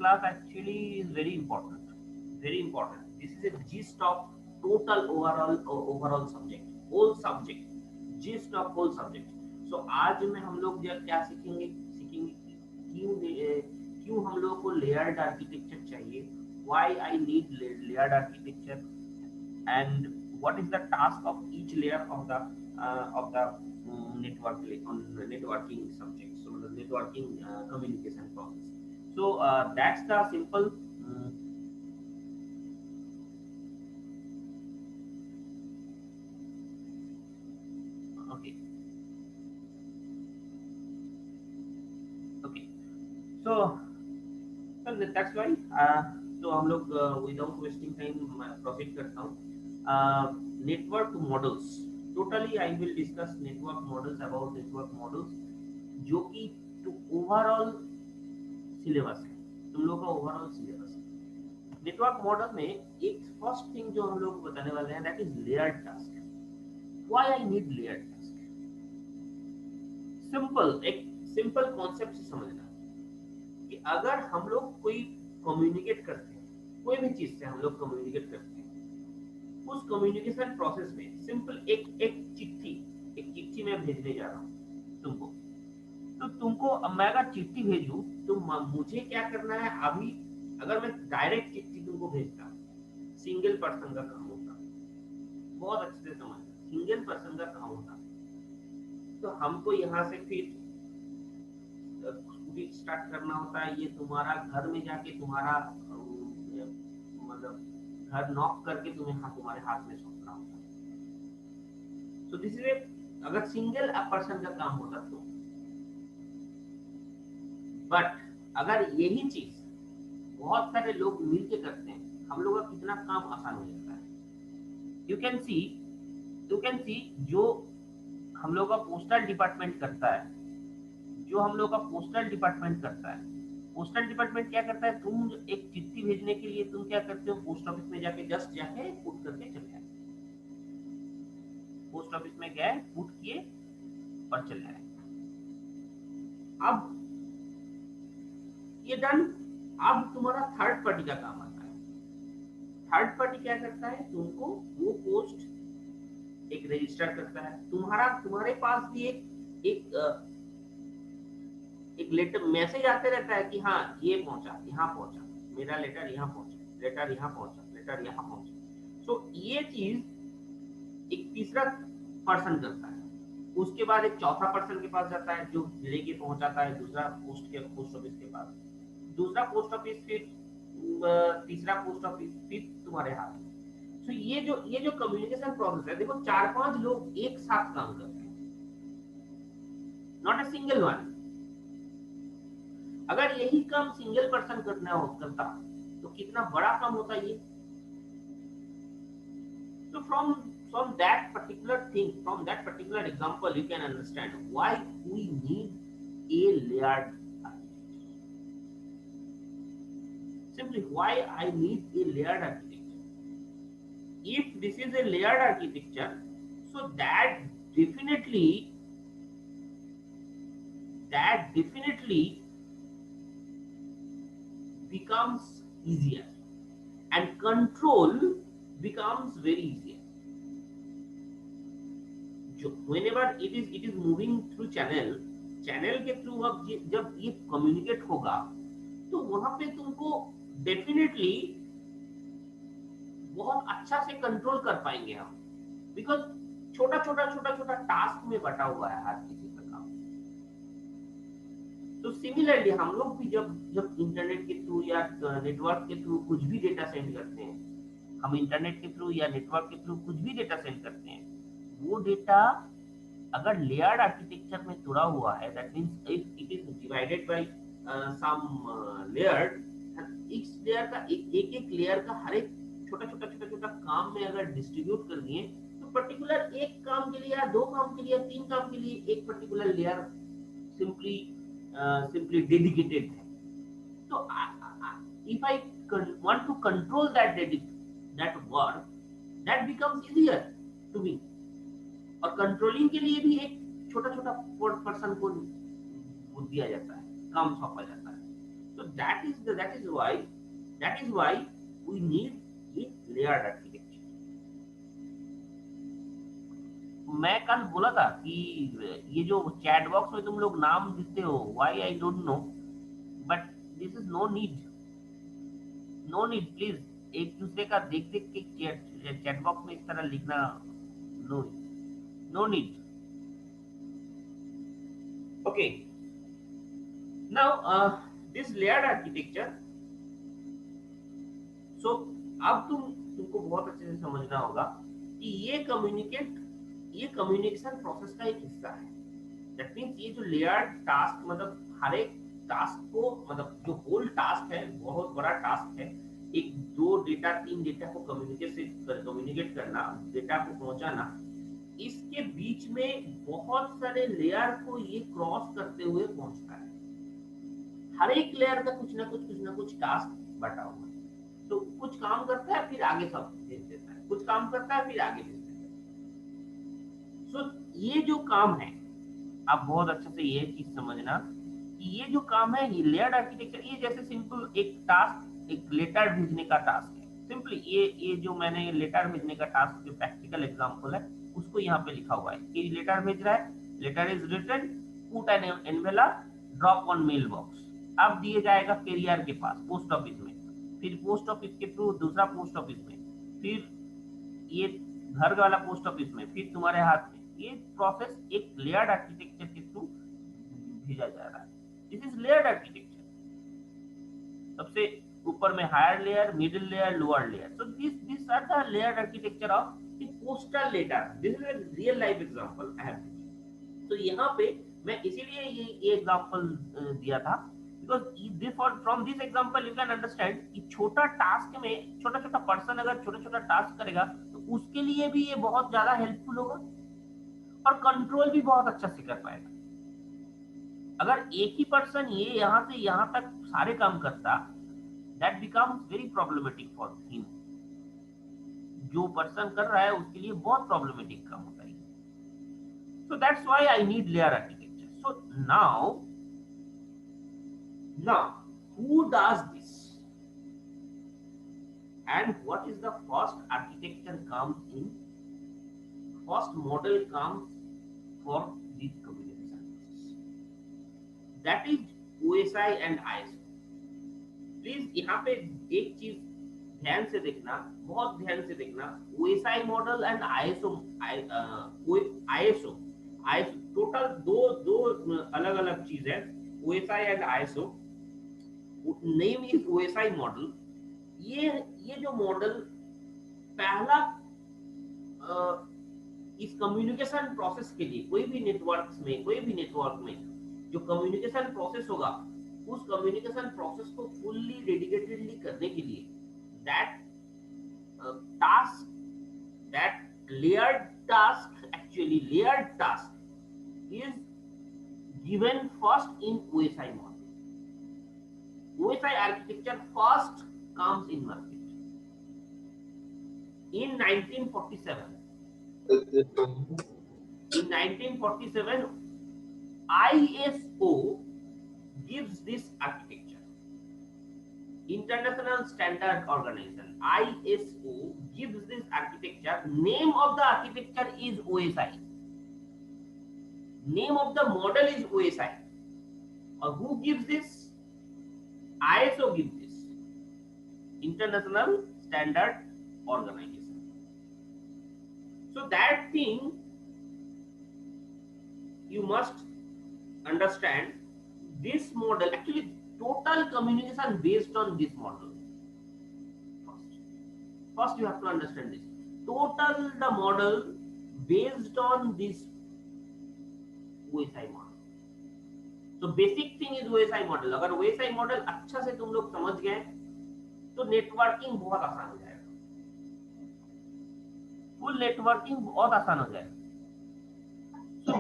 class actually is very important, very important. This is a gist of total overall subject, whole subject, gist of whole subject. So आज में हम लोग क्या सीखेंगे सीखेंगे कि क्यों हम लोगों को लेयर्ड आर्किटेक्चर चाहिए, why I need layered architecture, and what is the task of each layer of the networking subject, so the networking communication process. So that's the simple okay. Okay, so that's why तो हम लोग without wasting time proceed करता हूँ network models. Totally I will discuss network models, about network models, जो कि overall syllabus है, तुम लोग का ओवरऑल सिलेबस है. नेटवर्क मॉडल में एक फर्स्ट थिंग जो हम लोग बताने वाले हैं that is layered task. Why I need layered task? Simple, एक सिंपल कॉन्सेप्ट से समझना कि अगर हम लोग कोई कम्युनिकेट करते हैं, कोई भी चीज से हम लोग कम्युनिकेट करते हैं, उस कम्युनिकेशन प्रोसेस में सिंपल एक चिट्ठी मैं भेजने जा रहा हूँ तुमको. तो तुमको मैं अगर चिट्ठी भेजूं तो मुझे क्या करना है अभी. अगर मैं डायरेक्ट चिट्ठी तुमको भेजता, सिंगल पर्सन का काम होता, बहुत अच्छे से समझना, सिंगल पर्सन का काम होता. तो हमको यहाँ से फिर स्टार्ट करना होता है, ये तुम्हारा घर में जाके तुम्हारा मतलब घर नॉक करके तुम्हें तुम्हारे हाथ में सौंपना होता है. सो दिस इज अगर सिंगल पर्सन का काम होता तो. बट अगर यही चीज बहुत सारे लोग मिलके करते हैं, हम लोग का कितना काम आसान हो जाता है. यू कैन सी जो हम लोग का पोस्टल डिपार्टमेंट करता है, जो हम लोग का पोस्टल डिपार्टमेंट करता है, पोस्टल डिपार्टमेंट क्या करता है, तुम एक चिट्ठी भेजने के लिए तुम क्या करते हो, पोस्ट ऑफिस में जाके जस्ट जाके पुट करके चले आए, पोस्ट ऑफिस में गए, पुट किए और चले आए. अब ये डन. अब तुम्हारा थर्ड पार्टी का काम आता है. थर्ड पार्टी क्या करता है, तुमको वो पोस्ट एक रजिस्टर करता है. तुम्हारे पास भी एक लेटर मैसेज आते रहता है कि हाँ ये पहुंचा, यहाँ पहुंचा, मेरा लेटर यहाँ पहुंचा, लेटर यहाँ पहुंचा, लेटर यहाँ पहुंचा. सो ये चीज एक तीसरा पर्सन करता है. उसके बाद एक चौथा पर्सन के पास जाता है जो लेके पहुंचाता है दूसरा पोस्ट ऑफिस के पास, दूसरा पोस्ट ऑफिस, फिर तीसरा पोस्ट ऑफिस, फिर तुम्हारे हाथ में. तो ये जो कम्युनिकेशन प्रोसेस है, देखो 4-5 लोग एक साथ काम करते हैं, नॉट अ सिंगल वन. अगर यही काम सिंगल पर्सन करता तो कितना बड़ा काम होता ये. तो from that particular thing, from that particular example, you can understand why we need a layered architecture. Simply why I need a layered architecture. If this is a layered architecture, so that definitely becomes easier and control becomes very easier. Whenever it is moving through channel के through अब जब ये communicate होगा तो वहां पे तुमको definitely बहुत अच्छा से कंट्रोल कर पाएंगे हम, बिकॉज छोटा टास्क में बटा हुआ है हर किसी का काम. तो सिमिलरली हम लोग भी जब इंटरनेट के थ्रू या नेटवर्क के थ्रू कुछ भी डेटा सेंड करते हैं, हम इंटरनेट के थ्रू या नेटवर्क के थ्रू कुछ भी डेटा सेंड करते हैं, वो डेटा अगर लेयर्ड आर्किटेक्चर में जुड़ा हुआ है, that means if it is divided by some layered, इस लेयर का एक लेयर का हर एक छोटा काम में अगर डिस्ट्रीब्यूट कर दिए तो पर्टिकुलर एक काम के लिए या दो काम के लिए या तीन काम के लिए एक पर्टिकुलर लेयर simply dedicated है. तो if I want to control that work, that becomes easier to me. और कंट्रोलिंग के लिए भी एक छोटा पर्सन को दिया जाता है, काम सौंपा जाता है. So that is why we need a layered architecture. मैं कल बोला था कि ये जो चैट बॉक्स में तुम लोग नाम लिखते हो, why I don't know, but this is no need, no need please एक दूसरे का देख देख के चैट बॉक्स में इस तरह लिखना, no no need. Okay, now this layered architecture. So अब तुमको बहुत अच्छे से समझना होगा कि ये कम्युनिकेशन प्रोसेस का एक हिस्सा है. दैट मीन्स ये जो लेयर्ड टास्क, मतलब हर एक टास्क को, मतलब जो होल टास्क है, बहुत बड़ा टास्क है, एक दो डेटा तीन डेटा को कम्युनिकेट करना, डेटा को पहुंचाना, इसके बीच में बहुत सारे लेयर को ये क्रॉस करते हुए पहुंचता है. हर एक लेयर का कुछ ना कुछ टास्क बटा हुआ है. तो कुछ काम करता है फिर आगे सब भेज देता है, कुछ काम करता है फिर आगे भेज देता है. सो ये जो काम है, आप बहुत अच्छे से ये चीज समझना कि ये जो काम है, ये लेयर्ड आर्किटेक्चर, ये जैसे सिंपल एक टास्क, एक लेटर भेजने का टास्क है. सिंपली ये जो मैंने लेटर भेजने का टास्क जो प्रैक्टिकल एग्जांपल है, उसको यहाँ पे लिखा हुआ है कि लेटर भेज रहा है, letter is written, put an envelope, drop on mail box. अब दिए जाएगा कैरियर के पास, पोस्ट ऑफिस में, फिर पोस्ट ऑफिस के थ्रू दूसरा पोस्ट ऑफिस में, फिर ये घर वाला पोस्ट ऑफिस में, फिर तुम्हारे हाथ में. ये प्रोसेस एक लेयर्ड आर्किटेक्चर के थ्रू भेजा जा रहा है. This is layered architecture. सबसे ऊपर में higher layer, middle layer, lower layer. So this are the layered architecture of the postal letter. This is a real life example I have. तो यहाँ पे मैं इसीलिए ये एग्जांपल दिया था, because from this example you can understand कि छोटा टास्क में छोटा छोटा पर्सन अगर छोटा छोटा टास्क करेगा तो उसके लिए भी ये बहुत ज्यादा हेल्पफुल होगा और कंट्रोल भी बहुत अच्छा से कर पाएगा. अगर एक ही पर्सन ये यहाँ से यहाँ तक सारे काम करता, that becomes very problematic for him. जो पर्सन कर रहा है उसके लिए बहुत प्रॉब्लमेटिक काम होता है. So that's why I need layer architecture. So now who does this? And what is the first architecture comes in? First model comes for this communication process. That is OSI and ISO. Please यहाँ पे एक चीज ध्यान से देखना, बहुत ध्यान से देखना. OSI model and ISO total दो अलग अलग चीज है. OSI and ISO, name is OSI model. ये जो मॉडल पहला इस कम्युनिकेशन प्रोसेस के लिए, कोई भी नेटवर्क में जो कम्युनिकेशन प्रोसेस होगा, उस कम्युनिकेशन प्रोसेस को फुल्ली डेडिकेटेडली करने के लिए that task, that layered task is given first in OSI model. OSI architecture first comes in market. In 1947, ISO gives this architecture. International Standard Organization, ISO, gives this architecture. Name of the architecture is OSI. Name of the model is OSI. Or who gives this? ISO gives this. International Standard Organization. So that thing you must understand. This model, actually total communication based on this model. First you have to understand this. Total the model based on this OSI model. So basic thing is OSI model. अगर OSI model अच्छा से तुम लोग समझ गए तो networking बहुत आसान हो जाएगा. फुल नेटवर्किंग बहुत आसान हो जाएगा. So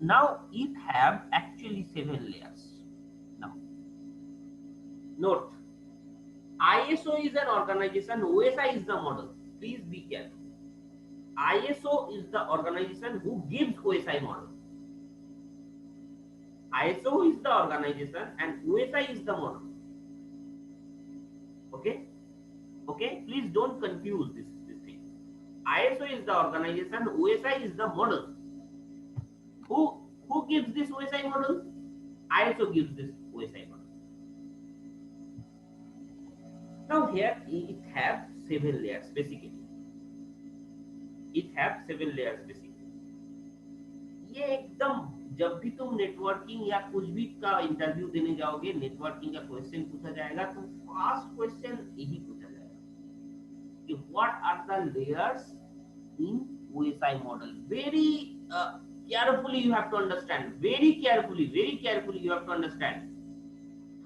now it have actually 7 layers. Now note, ISO is an organization, OSI is the model. Please be careful. ISO is the organization who gives OSI model. ISO is the organization and OSI is the model. Okay, please don't confuse this thing. ISO is the organization, OSI is the model. Who gives this OSI model? ISO gives this OSI model. Now here it have 7 layers basically. It have 7 layers basically. ये एकदम जब भी तुम networking या कुछ भी का interview देने जाओगे, नेटवर्किंग का क्वेश्चन पूछा जाएगा तो फर्स्ट क्वेश्चन यही पूछा जाएगा कि what are the layers in OSI model. Very carefully you have to understand, very carefully you have to understand.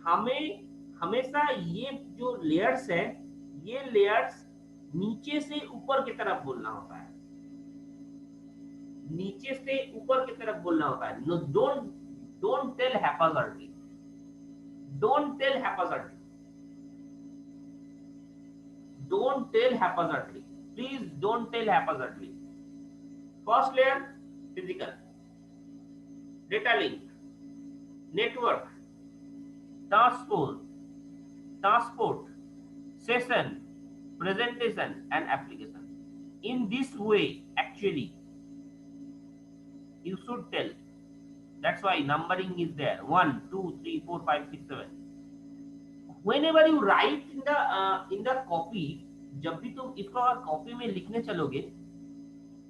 हमें हमेशा ये जो लेयर्स है, ये लेयर्स नीचे से ऊपर की तरफ बोलना होता है, नीचे से ऊपर की तरफ बोलना होता है. No, don't tell haphazardly, don't tell haphazardly, don't tell haphazardly, please don't tell haphazardly. First layer physical, data link, network, transport, session, presentation and application. In this way actually you should tell. That's why numbering is there, 1 2 3 4 5 6 7. Whenever you write in the copy, जब भी तुम इसको copy में लिखने चलोगे,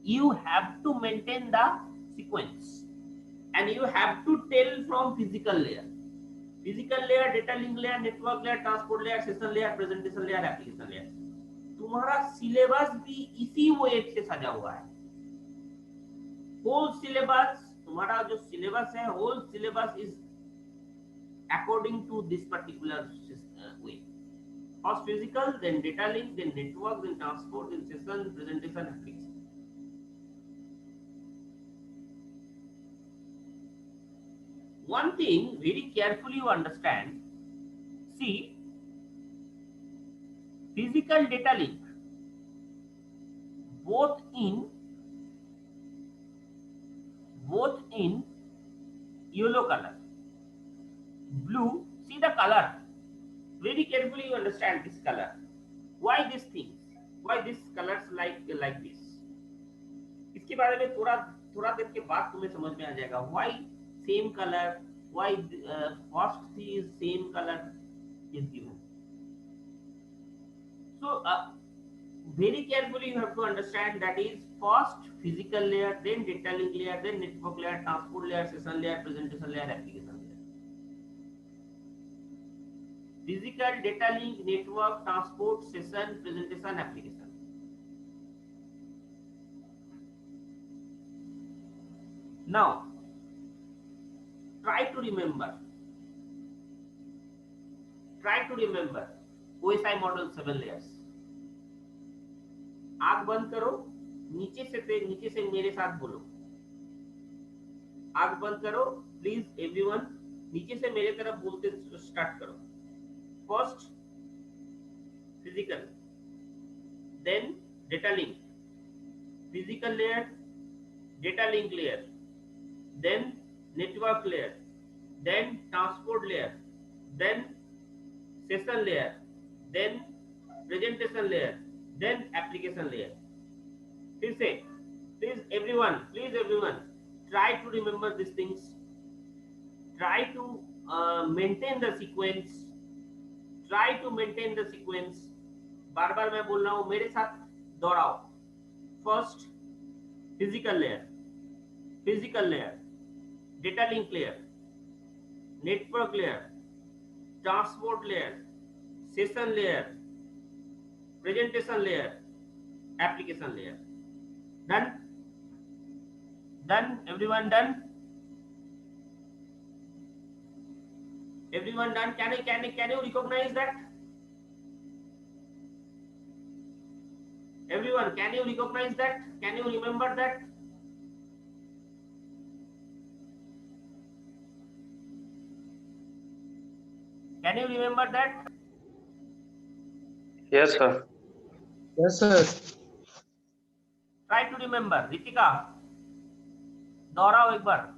you have to maintain the sequence and you have to tell from physical layer, data link layer, network layer, transport layer, session layer, presentation layer, application layer. तुम्हारा syllabus भी इसी वे से सजा हुआ है. होल सिलेबस, तुम्हारा जो सिलेबस है, whole syllabus is according to this particular way. First physical, then data link, then network, then transport, then session, presentation, application. One thing very carefully you understand, see, physical data link both in yellow color, blue. See the color, very carefully you understand this color. Why these things, why these colors like this? इसके बारे में थोड़ा देर के बाद तुम्हें समझ में आ जाएगा. Why same color, why first C is same color is given. So very carefully you have to understand, that is first physical layer, then data link layer, then network layer, transport layer, session layer, presentation layer, application layer. Physical, data link, network, transport, session, presentation, application. Now try to remember OSI model 7 layers. आंख बंद करो, नीचे से मेरे साथ बोलो. आंख बंद करो प्लीज एवरीवन, नीचे से मेरे तरफ बोलते स्टार्ट करो. First physical, then data link, physical layer, data link layer, then network layer, then transport layer, then session layer, then presentation layer, then application layer. फिर से please everyone try to remember these things, try to maintain the sequence, बार बार मैं बोल रहा हूं, मेरे साथ दोहराओ. First physical layer, data link layer, network layer, transport layer, session layer, presentation layer, application layer. Done? Everyone done? Can you recognize that? Everyone, can you recognize that? Can you remember that? Can you remember that? Yes, sir. Yes, sir. Try to remember. Ritika, दोहराओ एक बार.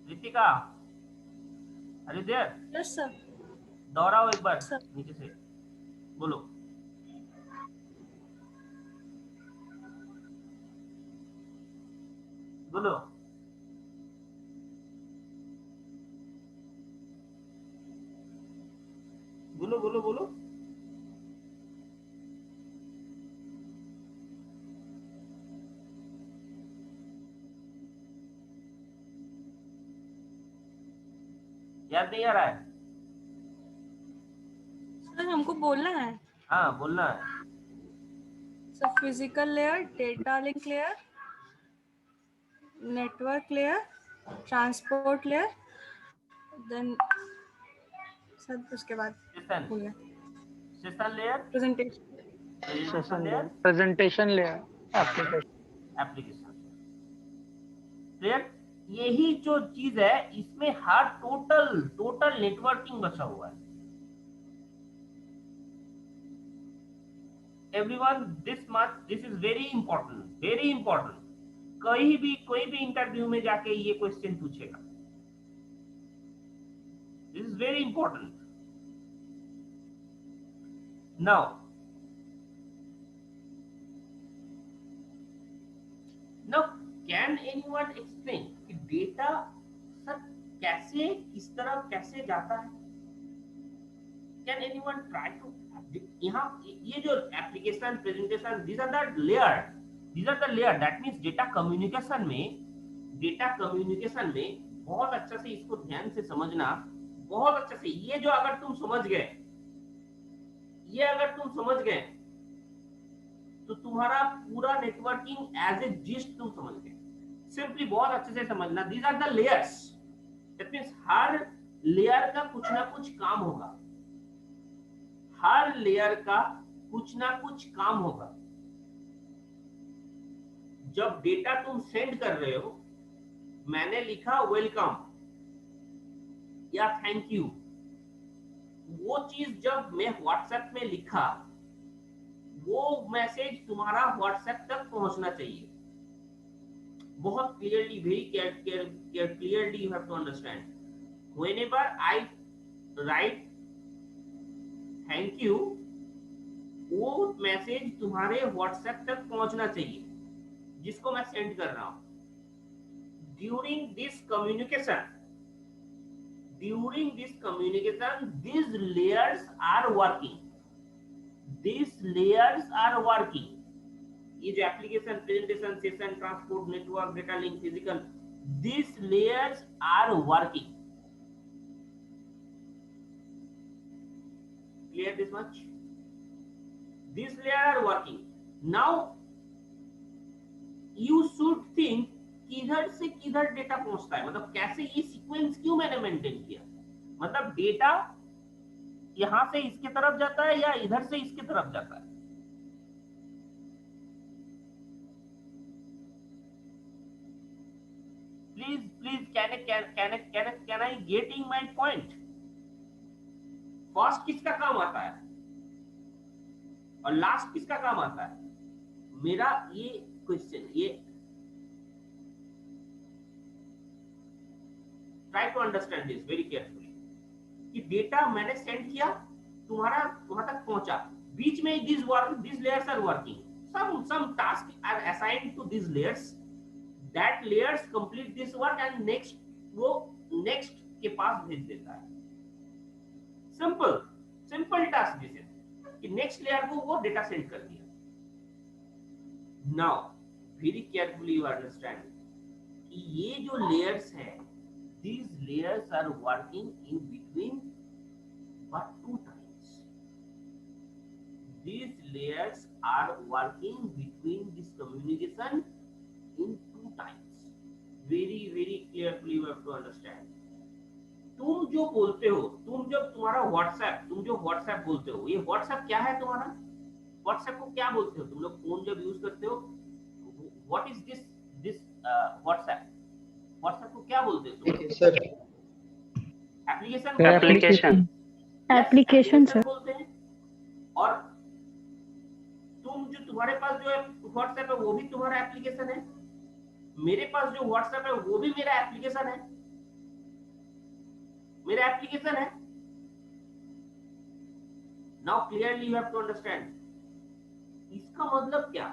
रितिका, अरे देर yes sir. दोहराओ एक बार sir नीचे से, बोलो। बोलो। बोलो बोलो बोलो। याद नहीं आ रहा है? सर हमको बोलना है। हाँ बोलना है। Sir physical layer, data link layer, network layer, transport layer, then sir उसके बाद सेशन, हो गया session layer, presentation. Presentation layer, presentation layer, application. Application. Clear? यही जो चीज है इसमें हर टोटल टोटल नेटवर्किंग बचा हुआ है। Everyone, this is very important. कोई भी इंटरव्यू में जाके ये क्वेश्चन पूछेगा। This is very important. Now can anyone explain कि डेटा सर कैसे, किस तरह कैसे जाता है? Can anyone try to? यहाँ ये जो application, presentation, these are the layer that means data communication में बहुत अच्छा से इसको ध्यान से समझना, बहुत अच्छा से। ये जो अगर तुम समझ गए तो तुम्हारा पूरा नेटवर्किंग एज ए जिस्ट तुम समझ गए। सिंपली बहुत अच्छे से समझना, these are the layers. That means हर लेयर का कुछ ना कुछ काम होगा, हर लेयर का कुछ ना कुछ काम होगा। जब डेटा तुम सेंड कर रहे हो, मैंने लिखा वेलकम या थैंक यू, वो चीज जब मैं व्हाट्सएप में लिखा, वो मैसेज तुम्हारा व्हाट्सएप तक पहुंचना चाहिए। बहुत clearly, very clearly you have to understand. whenever I write thank you, वो मैसेज तुम्हारे व्हाट्सएप तक पहुंचना चाहिए जिसको मैं सेंड कर रहा हूं। During this communication these layers are working, ये जो application, presentation, session, transport, network, data link, physical, these layers are working. Clear this much? These layers are working. Now you should think किधर से किधर data पहुंचता है, मतलब कैसे ये सीक्वेंस क्यों मैंने मेंटेन किया। मतलब डेटा यहां से इसके तरफ जाता है या इधर से इसके तरफ जाता है? Please can I getting my point? First किसका काम आता है और लास्ट किसका काम आता है? मेरा ये क्वेश्चन, ये try to understand this very carefully कि डेटा मैंने सेंड किया, तुम्हारा वहां तक पहुंचा, बीच में these layers are working, some tasks are assigned to these layers, that layers complete this work and next वो next के पास भेज देता है। सिंपल टास्क दिस है कि नेक्स्ट लेयर को वो डेटा सेंड कर दिया। Now very carefully you understand कि ये जो लेयर्स है, these layers are working in between but two times. These layers are working between this communication in two times. Very carefully you have to understand. तुम जो बोलते हो, तुम्हारा WhatsApp, तुम जो व्हाट्सएप बोलते हो, ये व्हाट्सएप क्या है तुम्हारा? व्हाट्सएप को क्या बोलते हो तुम लोग? फोन जब यूज करते हो, what is this WhatsApp? WhatsApp को क्या बोलते हो सर? एप्लीकेशन सर बोलते हैं। और तुम्हारे पास जो है व्हाट्सएप है, वो भी तुम्हारा एप्लीकेशन है। मेरे पास जो व्हाट्सएप है वो भी मेरा एप्लीकेशन है। मेरा एप्लीकेशन है. Now clearly you have to understand. इसका मतलब क्या?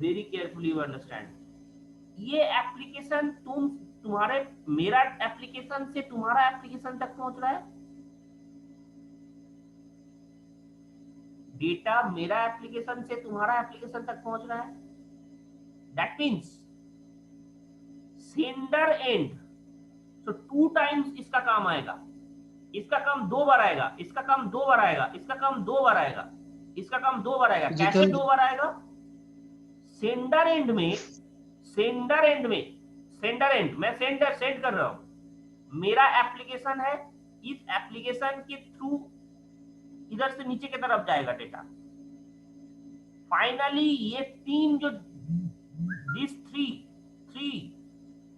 Very carefully you understand. ये एप्लीकेशन तुम्हारे मेरा एप्लीकेशन से तुम्हारा एप्लीकेशन तक पहुंच रहा है. डेटा मेरा एप्लीकेशन से तुम्हारा एप्लीकेशन तक पहुंच रहा है. That means sender and. So 2 times इसका काम आएगा. इसका काम 2 बार आएगा, इसका काम 2 बार आएगा, इसका काम 2 बार आएगा, इसका काम 2 बार आएगा. कैसे 2 बार आएगा? सेंडर एंड में मैं सेंड कर रहा हूं. मेरा एप्लीकेशन है, इस एप्लीकेशन के थ्रू इधर से नीचे की तरफ जाएगा डेटा. फाइनली ये 3 जो this three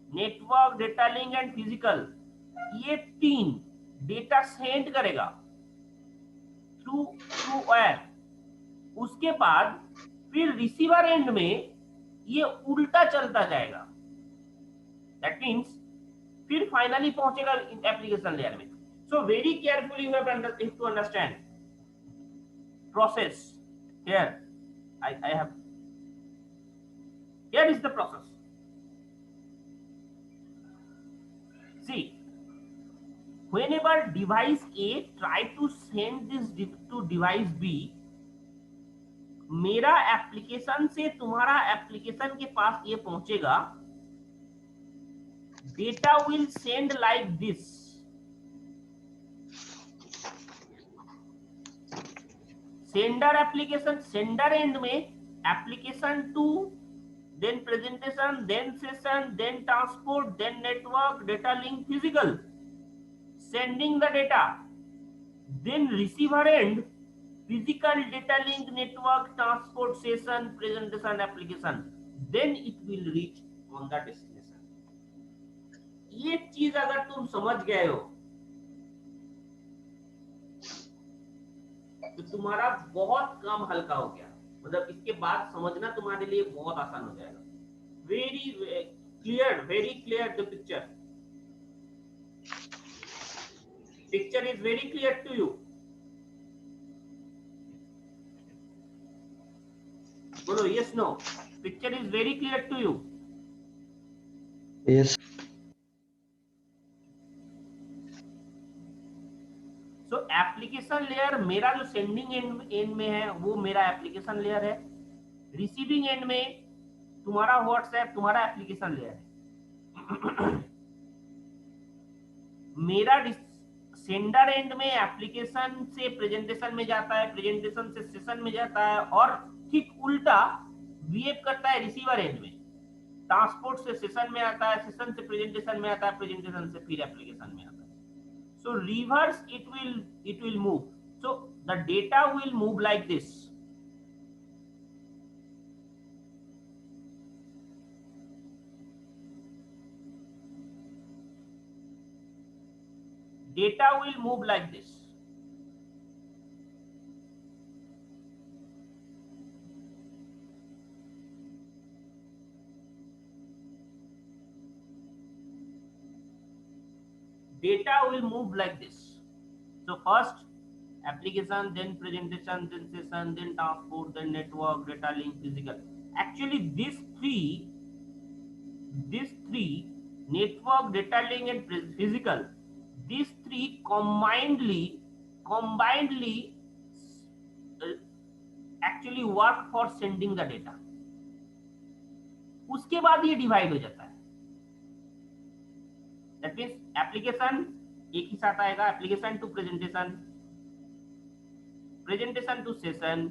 network, data link and physical, ये 3 डेटा सेंड करेगा थ्रू वायर. उसके बाद फिर रिसीवर एंड में ये उल्टा चलता जाएगा. दैट मीन्स फिर फाइनली पहुंचेगा एप्लीकेशन लेयर में. So very carefully you have to understand process. Here I have, here is the process. See, whenever device A try to send this to device B, मेरा application से तुम्हारा application के पास ये पहुंचेगा. Data will send like this. Sender application, sender end में application to, then presentation, then session, then transport, then network, data link, physical, sending the data. Then receiver end, physical, data link, network, transport, session, presentation, application. Then it will reach on the destination. ये चीज अगर तुम समझ गए हो तो तुम्हारा बहुत काम हल्का हो गया. मतलब इसके बाद समझना तुम्हारे लिए बहुत आसान हो जाएगा. Very clear the picture is very clear to you. बोलो yes no. Picture is very clear to you. Yes. तो एप्लीकेशन लेयर मेरा जो सेंडिंग एंड में है वो मेरा एप्लीकेशन लेयर है. रिसीविंग एंड में तुम्हारा व्हाट्सएप, तुम्हारा एप्लीकेशन लेयर है. मेरा सेंडर एंड में एप्लीकेशन से प्रेजेंटेशन में जाता है, प्रेजेंटेशन से सेशन में जाता है, और ठीक उल्टा बिहेव करता है रिसीवर एंड में. ट्रांसपोर्ट से सेशन में आता है, सेशन से प्रेजेंटेशन में आता है, प्रेजेंटेशन से फिर एप्लीकेशन में आता है. So reverse it will move. So the data will move like this. Data will move like this. Data will move like this. So first application, then presentation, then session, then transport, then network, data link, physical. Actually these three network, data link and physical, these three combinedly actually work for sending the data. उसके बाद ये divide हो जाता है. That means application एक ही साथ आएगा. Application to presentation, presentation to session,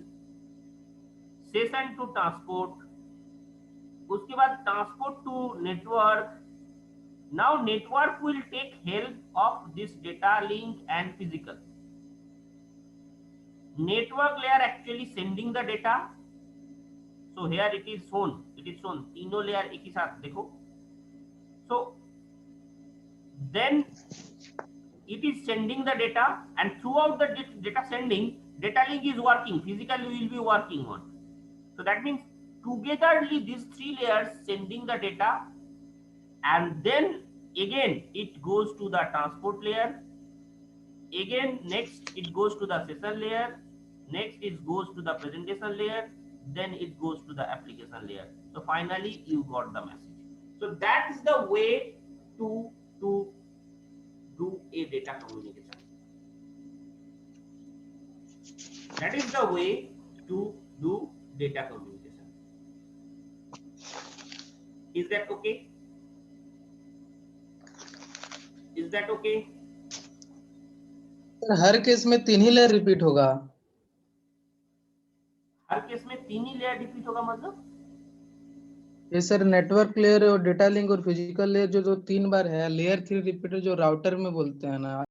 session to transport, उसके बाद transport to network. Now network will take help of this data link and physical. Network layer actually sending the data. So here it is shown तीनों layer एक ही साथ देखो. So then it is sending the data, and throughout the data sending, data link is working, physically will be working on. So that means togetherly these 3 layers sending the data, and then again it goes to the transport layer, again next it goes to the session layer, next it goes to the presentation layer, then it goes to the application layer. So finally you got the message. So that is the way to do a data communication. That is the way to do data communication. Is that okay? Is that okay? Sir her case में 3 ही layer repeat होगा? हर case में 3 ही layer repeat होगा मतलब? ये sir network layer और data link और physical layer जो 3 बार है, लेयर 3 रिपीटर जो राउटर में बोलते हैं ना,